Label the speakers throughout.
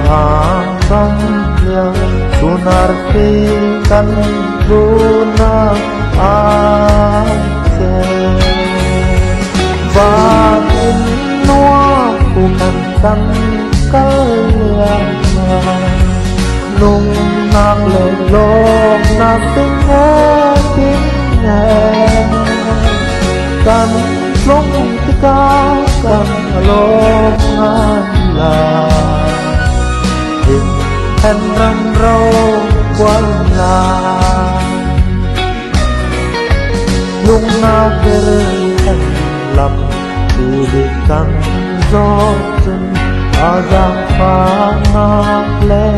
Speaker 1: hanggang yang sunartikan guna aja Batin noa bukan kan kalian nung nak lelong nak tinggalnya kan long tikakan longan lah hình răng râu quanh lại lung nào kêu thành lầm từ biệt căng gió chân ở giang phá nát lê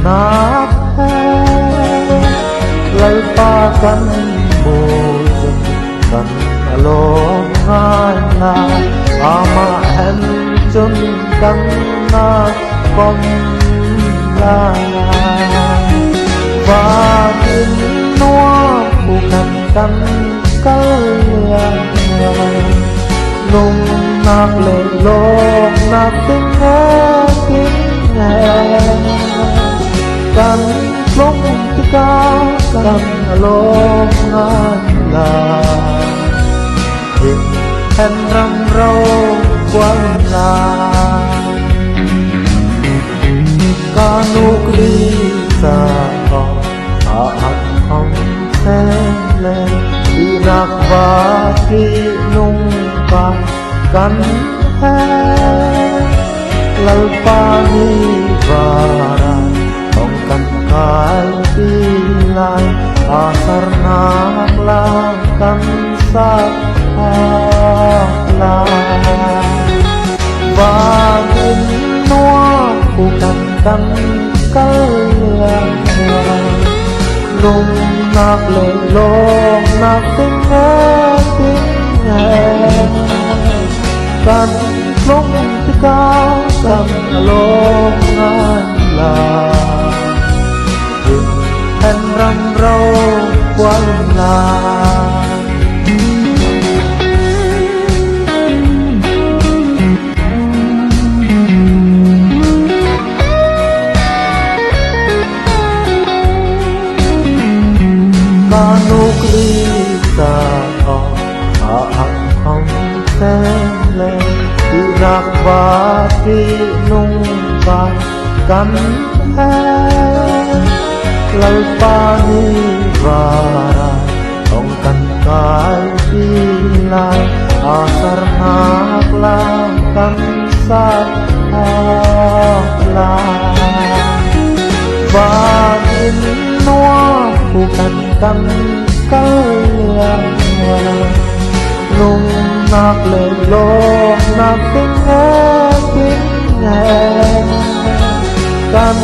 Speaker 1: nát hết lấy ba cánh mồ chân cánh lông ngai ngai ama hen chân cánh nát con la và tin noa bukan kan kalian nung nak lelong nak tinggalnya kan long tikakan longan lah hen răng râu quanh lại kanuk lisa aat không xem lên đi nạc và khi nung ca cắn hết lal pani vara không cần kai pilai asar nak langkan sak lah Batin noa bukan kan kalian nung nak lelong nak tinggalnya kan long tikakan longan lah hen răng râu quanh lại kanuk lisa aat không xem lên đi nạc và đi nung ca cắn hết lal pani vara không cần kai pilai asar nak langkan sak lah Batin noa bukan kan kalian nung nak lelong nak tinggalnya kan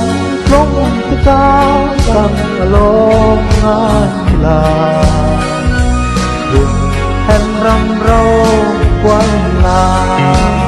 Speaker 1: long tikakan longan lah hen răng râu quanh lại